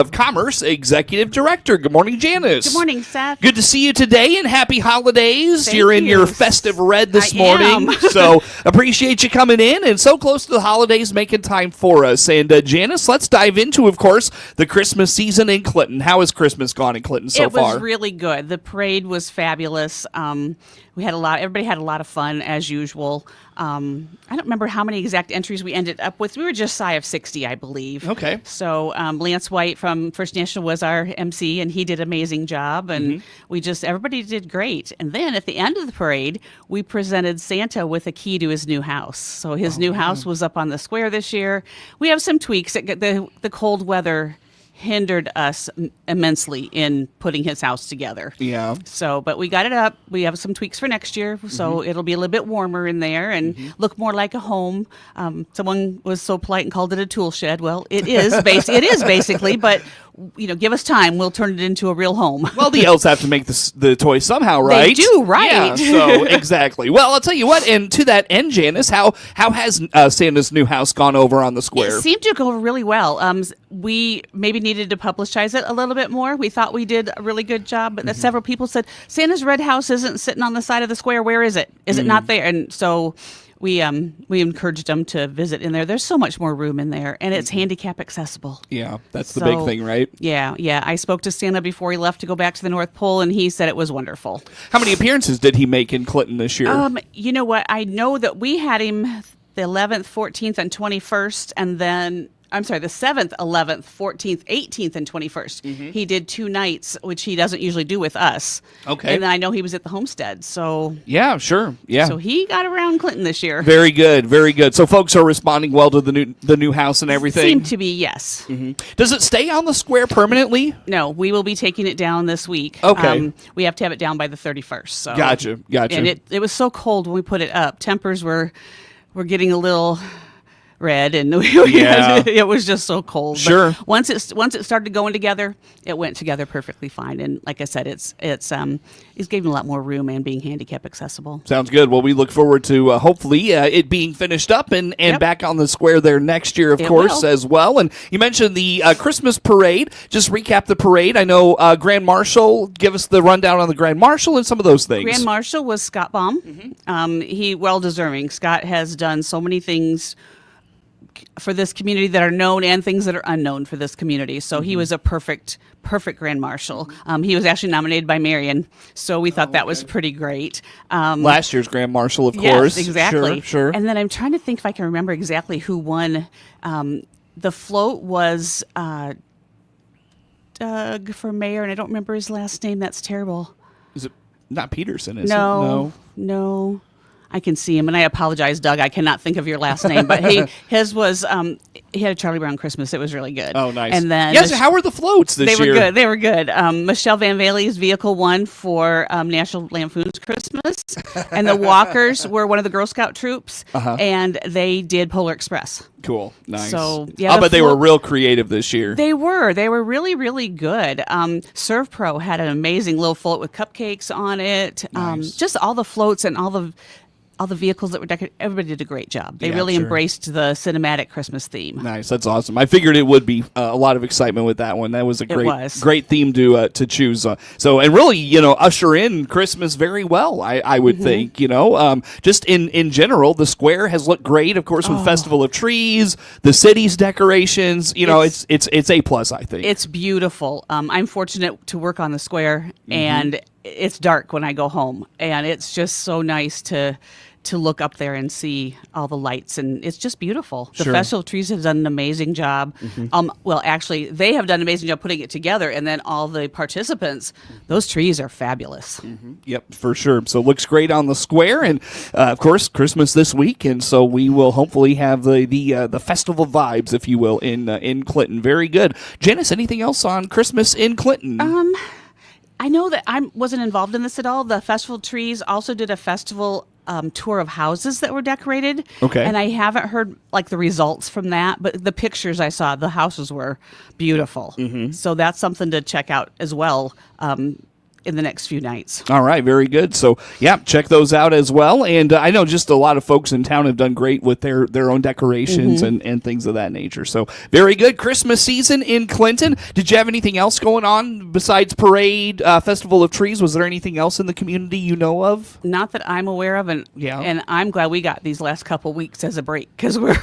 of Commerce Executive Director. Good morning, Janice. Good morning, Seth. Good to see you today, and happy holidays. Thank You're in you. your festive red this I morning, am. so appreciate you coming in, and so close to the holidays, making time for us. And Janice, let's dive into, of course, the Christmas season in Clinton. How has Christmas gone in Clinton so far? It was really good. The parade was fabulous. We had everybody had a lot of fun as usual. I don't remember how many exact entries we ended up with. We were just shy of 60, I believe. Okay. So Lance White from First National was our MC, and he did an amazing job. And everybody did great. And then at the end of the parade, we presented Santa with a key to his new house. So his new house was up on the square this year. We have some tweaks. The cold weather hindered us immensely in putting his house together. Yeah. So, but we got it up. We have some tweaks for next year, so it'll be a little bit warmer in there and look more like a home. Someone was so polite and called it a tool shed. Well, it is basically, but give us time. We'll turn it into a real home. Well, the elves have to make the toys somehow, right? They do, right? Yeah, so exactly. Well, I'll tell you what, and to that end, Janice, how has Santa's new house gone over on the square? It seemed to go really well. We maybe needed to publicize it a little bit more. We thought we did a really good job, but several people said, Santa's red house isn't sitting on the side of the square. Where is it? Is it not there? And so we encouraged them to visit in there. There's so much more room in there, and it's handicap accessible. Yeah, that's the big thing, right? Yeah. I spoke to Santa before he left to go back to the North Pole, and he said it was wonderful. How many appearances did he make in Clinton this year? You know what? I know that we had him the 11th, 14th, and 21st, and then the 7th, 11th, 14th, 18th, and 21st. He did 2 nights, which he doesn't usually do with us. Okay. And then I know he was at the homestead, so. Yeah, sure. Yeah. So he got around Clinton this year. Very good, very good. So folks are responding well to the new house and everything? Seemed to be, yes. Does it stay on the square permanently? No, we will be taking it down this week. Okay. We have to have it down by the 31st. So. Gotcha. And it was so cold when we put it up. Tempers were getting a little red, and it was just so cold. Sure. But once it started going together, it went together perfectly fine. And like I said, it's giving a lot more room and being handicap accessible. Sounds good. Well, we look forward to hopefully it being finished up and back on the square there next year, of course, as well. And you mentioned the Christmas parade. Just recap the parade. I know Grand Marshal. Give us the rundown on the Grand Marshal and some of those things. Grand Marshal was Scott Baum. He well deserving. Scott has done so many things for this community that are known and things that are unknown for this community. So he was a perfect Grand Marshal. He was actually nominated by Marion, so we thought that was pretty great. Last year's Grand Marshal, of Yes, course. exactly. Sure. And then I'm trying to think if I can remember exactly who won. The float was Doug for mayor, and I don't remember his last name. That's terrible. Is it not Peterson, is it? No. I can see him, and I apologize, Doug. I cannot think of your last name, but his was he had a Charlie Brown Christmas. It was really good. Oh, nice. And then how were the floats this year? They were good. Michelle Van Valey's vehicle won for National Lampoon's Christmas, and the walkers were one of the Girl Scout troops, and they did Polar Express. Cool, nice. So yeah, but they were real creative this year. They were really, really good. Serve Pro had an amazing little float with cupcakes on it. Nice. Just all the floats and all the vehicles that were decorated. Everybody did a great job. They really embraced the cinematic Christmas theme. Nice, that's awesome. I figured it would be a lot of excitement with that one. That was a great theme to choose. And really, usher in Christmas very well. I would think. Just in general, the square has looked great. Of course, with Festival of Trees, the city's decorations. It's A+, I think. It's beautiful. I'm fortunate to work on the square, and it's dark when I go home, and it's just so nice to look up there and see all the lights, and it's just beautiful. The Festival of Trees has done an amazing job. Well, actually, they have done an amazing job putting it together, and then all the participants, those trees are fabulous. Yep, for sure. So it looks great on the square, and of course, Christmas this week, and so we will hopefully have the festival vibes, if you will, in Clinton. Very good. Janice, anything else on Christmas in Clinton? I know that I wasn't involved in this at all. The Festival of Trees also did a festival tour of houses that were decorated. Okay. And I haven't heard the results from that, but the pictures I saw, the houses were beautiful. So that's something to check out as well. in the next few nights. All right, very good. So, yeah, check those out as well. And I know just a lot of folks in town have done great with their own decorations and things of that nature. So, very good. Christmas season in Clinton. Did you have anything else going on besides parade, Festival of Trees? Was there anything else in the community you know of? Not that I'm aware of, and Yeah. and I'm glad we got these last couple weeks as a break because we're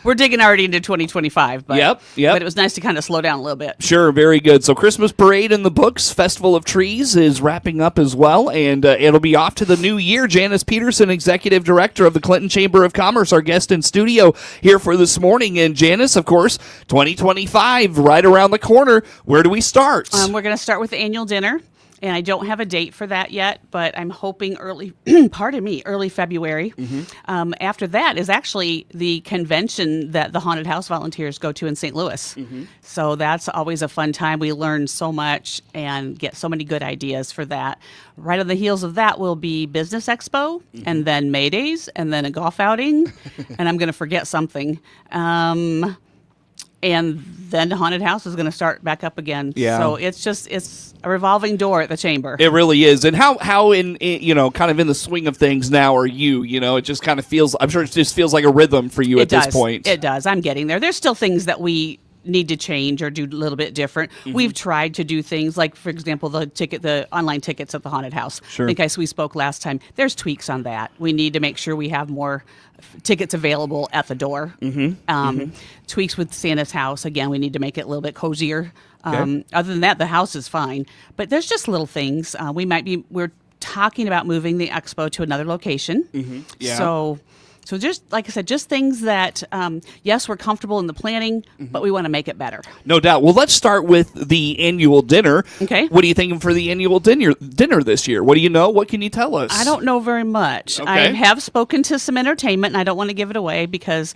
we're digging already into 2025. But, Yep. But it was nice to kind of slow down a little bit. Sure, very good. So Christmas parade in the books, Festival of Trees is wrapping up as well, and it'll be off to the new year. Janice Peterson, Executive Director of the Clinton Chamber of Commerce, our guest in studio here for this morning. And Janice, of course, 2025 right around the corner. Where do we start? We're going to start with the annual dinner. And I don't have a date for that yet, but I'm hoping early February. After that is actually the convention that the Haunted House volunteers go to in St. Louis. So that's always a fun time. We learn so much and get so many good ideas for that. Right on the heels of that will be Business Expo, and then May Days, and then a golf outing, and I'm going to forget something. And then the haunted house is going to start back up again. Yeah. So it's a revolving door at the chamber. It really is. And how in kind of in the swing of things now are you? It just kind of feels, I'm sure it just feels like a rhythm for you at this point. It does. I'm getting there. There's still things that we need to change or do a little bit different. We've tried to do things like, for example, the online tickets at the haunted house. Sure. I think we spoke last time. There's tweaks on that. We need to make sure we have more tickets available at the door. Tweaks with Santa's house. Again, we need to make it a little bit cozier. Okay. Other than that, the house is fine. But there's just little things. We're talking about moving the expo to another location. Yeah. So just like I said, just things that, yes, we're comfortable in the planning, but we want to make it better. No doubt. Well, let's start with the annual dinner. Okay. What are you thinking for the annual dinner this year? What do you know? What can you tell us? I don't know very much. Okay. I have spoken to some entertainment, and I don't want to give it away because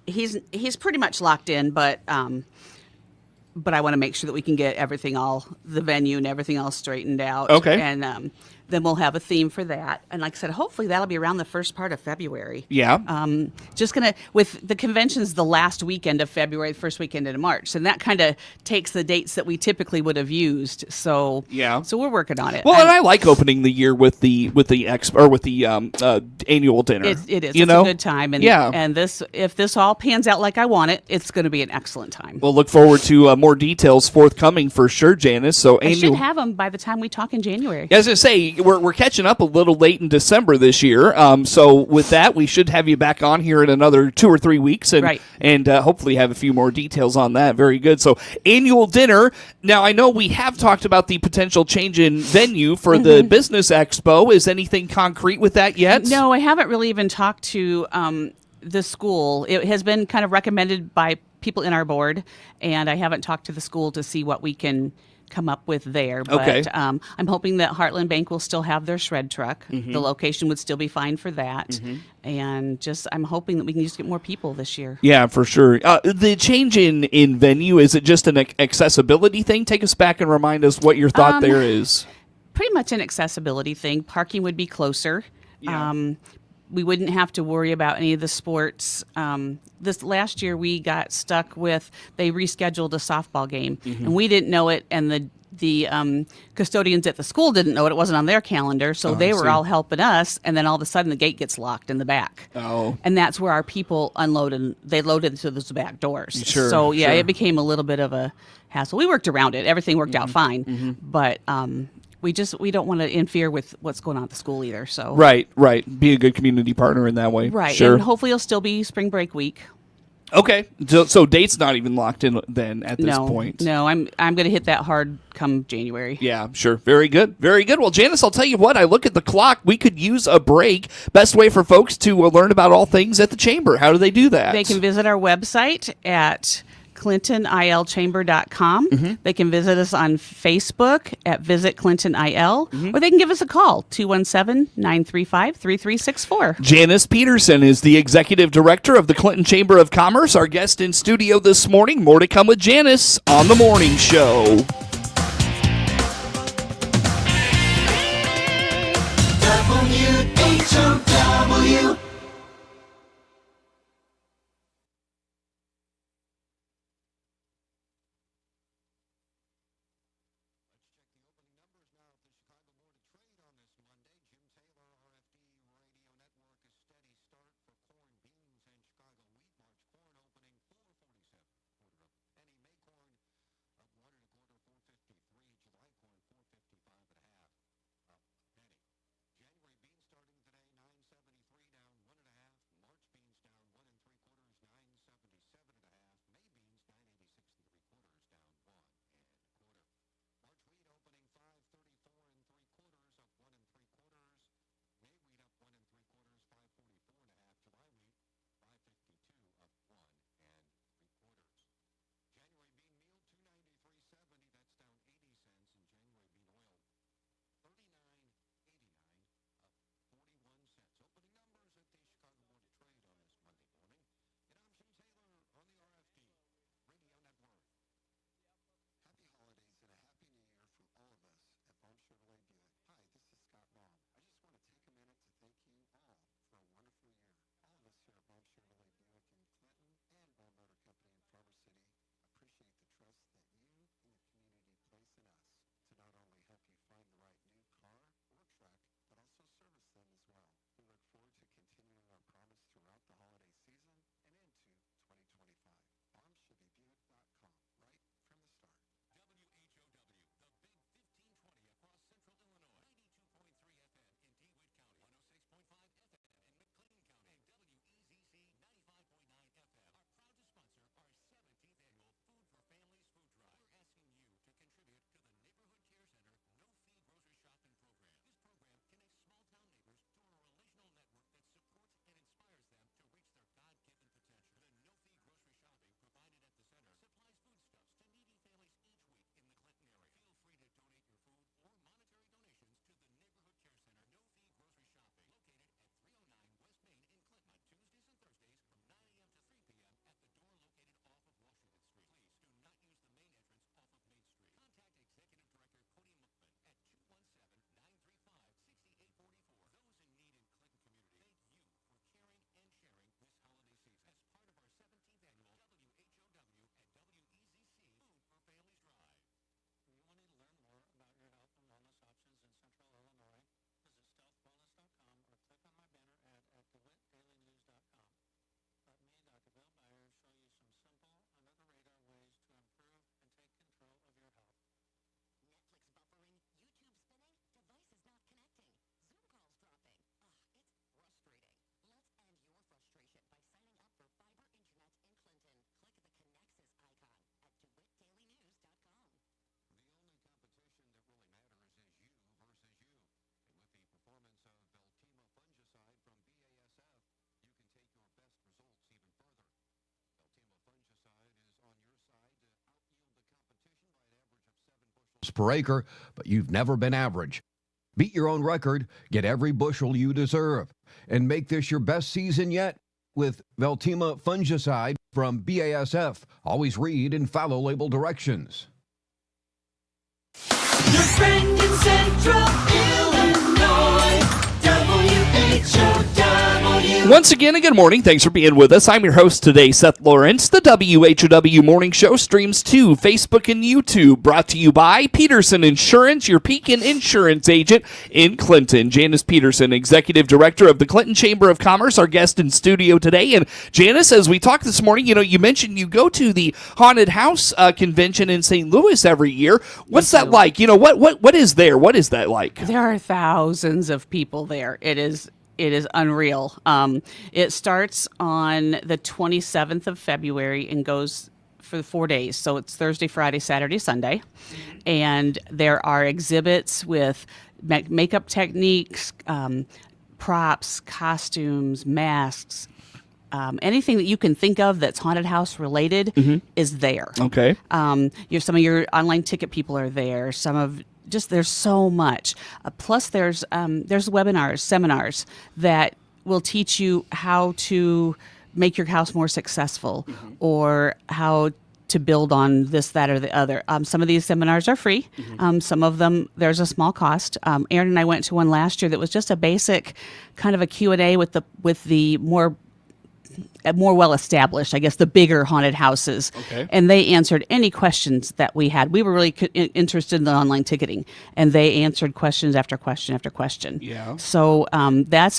he's pretty much locked in, but I want to make sure that we can get the venue and everything all straightened out. Okay. And then we'll have a theme for that. And like I said, hopefully that'll be around the first part of February. Yeah. With the conventions the last weekend of February, the first weekend in March. And that kind of takes the dates that we typically would have used. So yeah. So we're working on it. Well, and I like opening the year with the annual dinner. It is. It's a good time. And, yeah. And if this all pans out like I want it, it's going to be an excellent time. We'll look forward to more details forthcoming for sure, Janice. So I should have them by the time we talk in January. As I say, we're catching up a little late in December this year. So with that, we should have you back on here in another 2 or 3 weeks, and hopefully have a few more details on that. Very good. So annual dinner. Now I know we have talked about the potential change in venue for the Business Expo. Is anything concrete with that yet? No, I haven't really even talked to the school. It has been kind of recommended by people in our board, and I haven't talked to the school to see what we can come up with there. But okay. I'm hoping that Heartland Bank will still have their shred truck. The location would still be fine for that. And I'm hoping that we can just get more people this year. Yeah, for sure. The change in venue, is it just an accessibility thing? Take us back and remind us what your thought there is. Pretty much an accessibility thing. Parking would be closer. Yeah. We wouldn't have to worry about any of the sports. This last year, we got stuck with, they rescheduled a softball game, and we didn't know it, and the custodians at the school didn't know it. It wasn't on their calendar, so they were all helping us, and then all of a sudden the gate gets locked in the back. Oh. And that's where our people unloaded, and they loaded into those back doors. Sure, so, yeah, sure. It became a little bit of a hassle. We worked around it. Everything worked out fine, but we don't want to interfere with what's going on at the school either. So Right. Be a good community partner in that way. Right. Sure. And hopefully it'll still be spring break week. Okay. So date's not even locked in then at this point. No, I'm going to hit that hard come January. Yeah, sure. Very good. Very good. Well, Janice, I'll tell you what, I look at the clock. We could use a break. Best way for folks to learn about all things at the Chamber. How do they do that? They can visit our website at ClintonILChamber.com. They can visit us on Facebook at Visit Clinton IL, or they can give us a call, 217-935-3364. Janice Peterson is the Executive Director of the Clinton Chamber of Commerce, our guest in studio this morning. More to come with Janice on The Morning Show. WHOW. per acre, but you've never been average. Beat your own record, get every bushel you deserve, and make this your best season yet with Veltima fungicide from BASF. Always read and follow label directions. Your friend in Central Illinois, WHOW. Once again, a good morning. Thanks for being with us. I'm your host today, Seth Lawrence. The WHOW Morning Show streams to Facebook and YouTube. Brought to you by Peterson Insurance, your Pekin Insurance agent in Clinton. Janice Peterson, Executive Director of the Clinton Chamber of Commerce, our guest in studio today. And Janice, as we talked this morning, you mentioned you go to the Haunted House Convention in St. Louis every year. What's that like? What is there? What is that like? There are thousands of people there. It is unreal. It starts on the 27th of February and goes for 4 days. So it's Thursday, Friday, Saturday, Sunday. And there are exhibits with makeup techniques, props, costumes, masks. Anything that you can think of that's haunted house related is there. Okay. Some of your online ticket people are there. There's so much. Plus, there's webinars, seminars that will teach you how to make your house more successful or how to build on this, that, or the other. Some of these seminars are free. Some of them, there's a small cost. Aaron and I went to one last year that was just a basic kind of a Q&A with the more well-established, I guess, the bigger haunted houses. Okay. And they answered any questions that we had. We were really interested in the online ticketing, and they answered questions after question after question. Yeah. So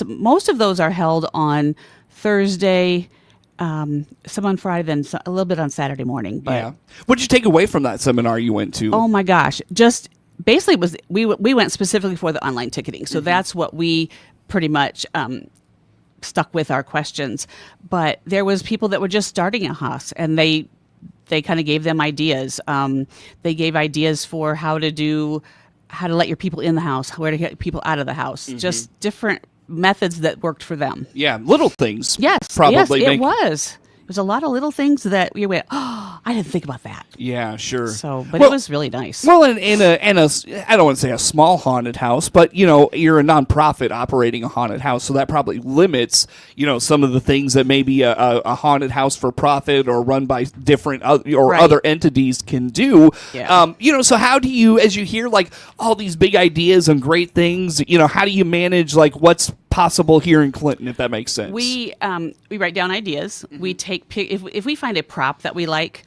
most of those are held on Thursday, some on Friday, then a little bit on Saturday morning. But Yeah. What did you take away from that seminar you went to? oh my gosh, just basically we went specifically for the online ticketing. So that's what we pretty much stuck with our questions. But there was people that were just starting a house, and they kind of gave them ideas. They gave ideas for how to let your people in the house, where to get people out of the house, just different methods that worked for them. Yeah, little things. Yes, probably it was. It was a lot of little things that we went, oh, I didn't think about that. Yeah, sure. But it was really nice. Well, in a I don't want to say a small haunted house, but you're a nonprofit operating a haunted house, so that probably limits some of the things that maybe a haunted house for profit or run by different other entities can do. Yeah. So how do you, as you hear like all these big ideas and great things, how do you manage like what's possible here in Clinton, if that makes sense? We write down ideas. We take if we find a prop that we like,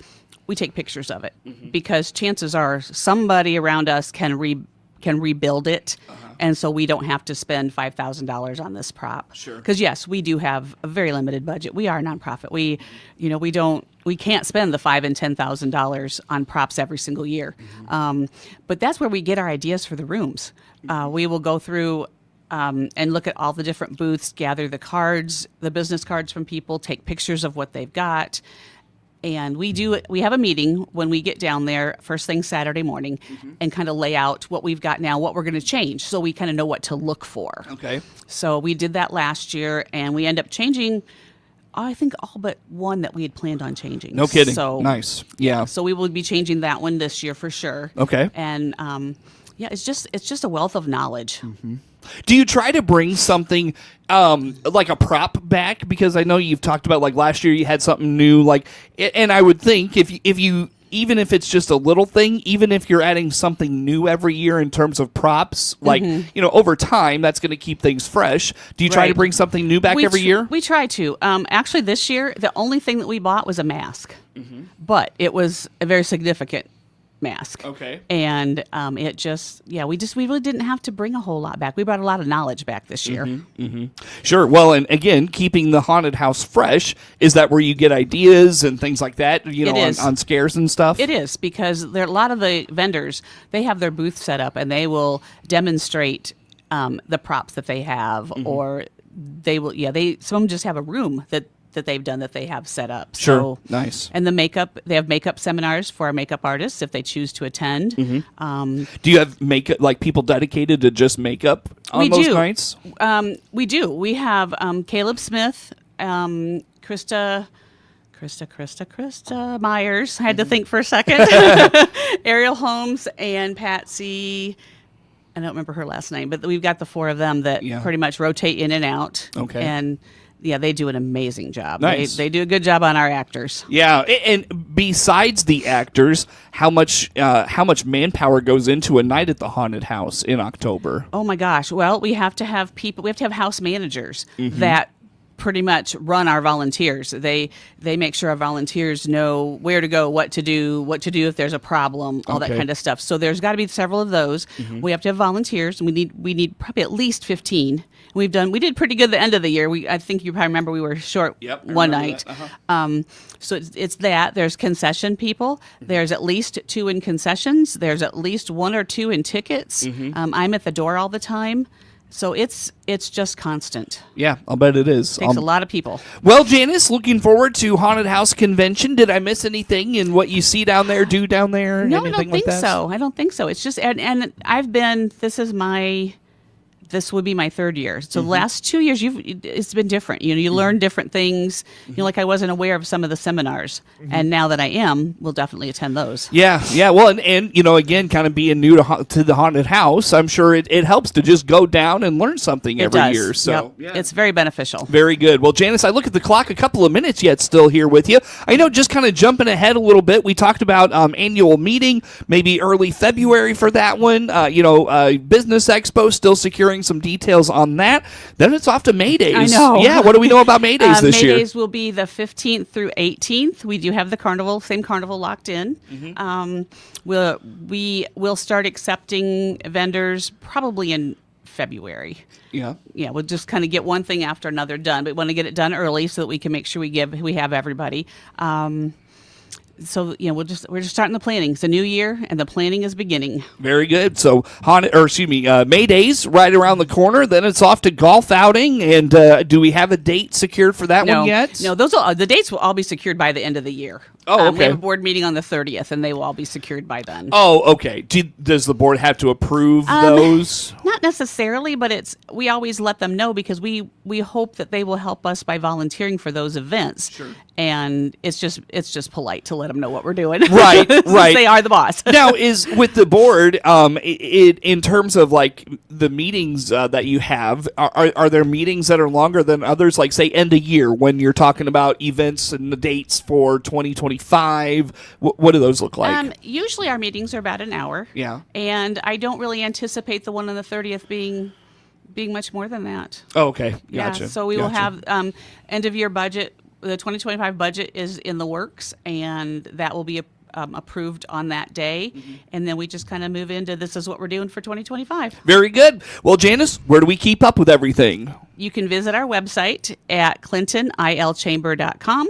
we take pictures of it because chances are somebody around us can rebuild it, and so we don't have to spend $5,000 on this prop. Sure. Because yes, we do have a very limited budget. We are a nonprofit. We can't spend the $5,000 and $10,000 on props every single year. But that's where we get our ideas for the rooms. We will go through and look at all the different booths, gather the cards, the business cards from people, take pictures of what they've got. And we have a meeting when we get down there first thing Saturday morning and kind of lay out what we've got now, what we're going to change, so we kind of know what to look for. Okay. So we did that last year, and we end up changing, I think, all but one that we had planned on changing. No kidding. So nice. Yeah. So we will be changing that one this year for sure. Okay. And it's just a wealth of knowledge. Do you try to bring something like a prop back? Because I know you've talked about like last year you had something new, and I would think if you even if it's just a little thing, even if you're adding something new every year in terms of props, over time that's going to keep things fresh. Do you try to bring something new back every year? We try to. Actually, this year the only thing that we bought was a mask, but it was a very significant mask. Okay. And we really didn't have to bring a whole lot back. We brought a lot of knowledge back this year. Sure. Well, and again, keeping the haunted house fresh, is that where you get ideas and things like that, on scares and stuff? It is, because there are a lot of the vendors, they have their booth set up and they will demonstrate the props that they have, or they will, some of them just have a room that they've done that they have set up. Sure. So, nice. And they have makeup seminars for our makeup artists if they choose to attend. Do you have makeup, like people dedicated to just makeup on those nights? We do. We have Caleb Smith, Krista Krista Myers. I had to think for a second. Ariel Holmes and Patsy. I don't remember her last name, but we've got the four of them that pretty much rotate in and out. Okay. And they do an amazing job. Nice. They do a good job on our actors. Yeah, and besides the actors, how much manpower goes into a night at the haunted house in October? Oh my gosh. Well, we have to have people. We have to have house managers that pretty much run our volunteers. They make sure our volunteers know where to go, what to do if there's a problem, all that kind of stuff. So there's got to be several of those. We have to have volunteers, and we need probably at least 15. We did pretty good the end of the year. I think you probably remember we were short one night. So it's that. There's concession people. There's at least 2 in concessions. There's at least 1 or 2 in tickets. I'm at the door all the time. So it's just constant. Yeah, I'll bet it is. Takes a lot of people. Well, Janice, looking forward to Haunted House Convention. Did I miss anything in what you see down there, do down there? No, I don't like think that? so. I don't think so. It's just, and I've been, this would be my 3rd year. So the last 2 years, it's been different. You learn different things. Like I wasn't aware of some of the seminars, and now that I am, we'll definitely attend those. Yeah. Well, and again, kind of being new to the haunted house, I'm sure it helps to just go down and learn something every year. So it's very beneficial. Very good. Well, Janice, I look at the clock, a couple of minutes yet still here with you. I know, just kind of jumping ahead a little bit, we talked about annual meeting, maybe early February for that one. Business Expo, still securing some details on that. Then it's off to May Days. I know. Yeah, what do we know about May Days this year? May Days will be the 15th through 18th. We do have the same carnival locked in. We'll start accepting vendors probably in February. Yeah, we'll just kind of get one thing after another done, but we want to get it done early so that we can make sure we have everybody. So we're just starting the planning. It's a new year, and the planning is beginning. Very good. So May Days right around the corner. Then it's off to golf outing. And do we have a date secured for that one yet? No, the dates will all be secured by the end of the year. Oh, okay. We have a board meeting on the 30th, and they will all be secured by then. Oh, okay. Does the board have to approve those? Not necessarily, but we always let them know because we hope that they will help us by volunteering for those events. Sure. And it's just polite to let them know what we're doing. Right. They are the boss. Now, is with the board, in terms of like the meetings that you have, are there meetings that are longer than others? Like say end of year when you're talking about events and the dates for 2025. What do those look like? Usually our meetings are about an hour. Yeah. And I don't really anticipate the one on the 30th being much more than that. Oh, okay. Gotcha. Yeah. So we will have end of year budget. The 2025 budget is in the works, and that will be approved on that day. And then we just kind of move into this is what we're doing for 2025. Very good. Well, Janice, where do we keep up with everything? You can visit our website at clintonilchamber.com.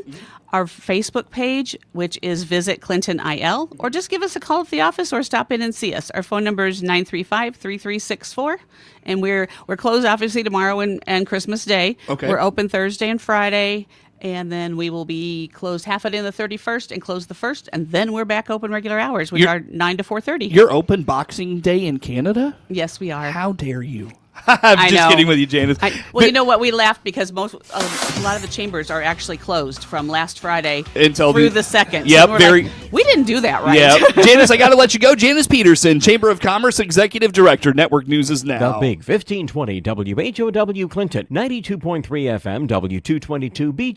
Our Facebook page, which is Visit Clinton IL, or just give us a call at the office or stop in and see us. Our phone number is 935-3364, and we're closed obviously tomorrow and Christmas Day. Okay. We're open Thursday and Friday, and then we will be closed half a day on the 31st and close the 1st, and then we're back open regular hours, which are 9 to 4:30. You're open Boxing Day in Canada? Yes, we are. How dare you? I'm just kidding with you, Janice. Well, you know what? We laughed because a lot of the chambers are actually closed from last Friday until through the 2nd. Yep, we didn't do that right. Yeah, Janice, I got to let you go. Janice Peterson, Chamber of Commerce Executive Director. Network News is now. The Big 1520 WHOW Clinton, 92.3 FM, W222 BG.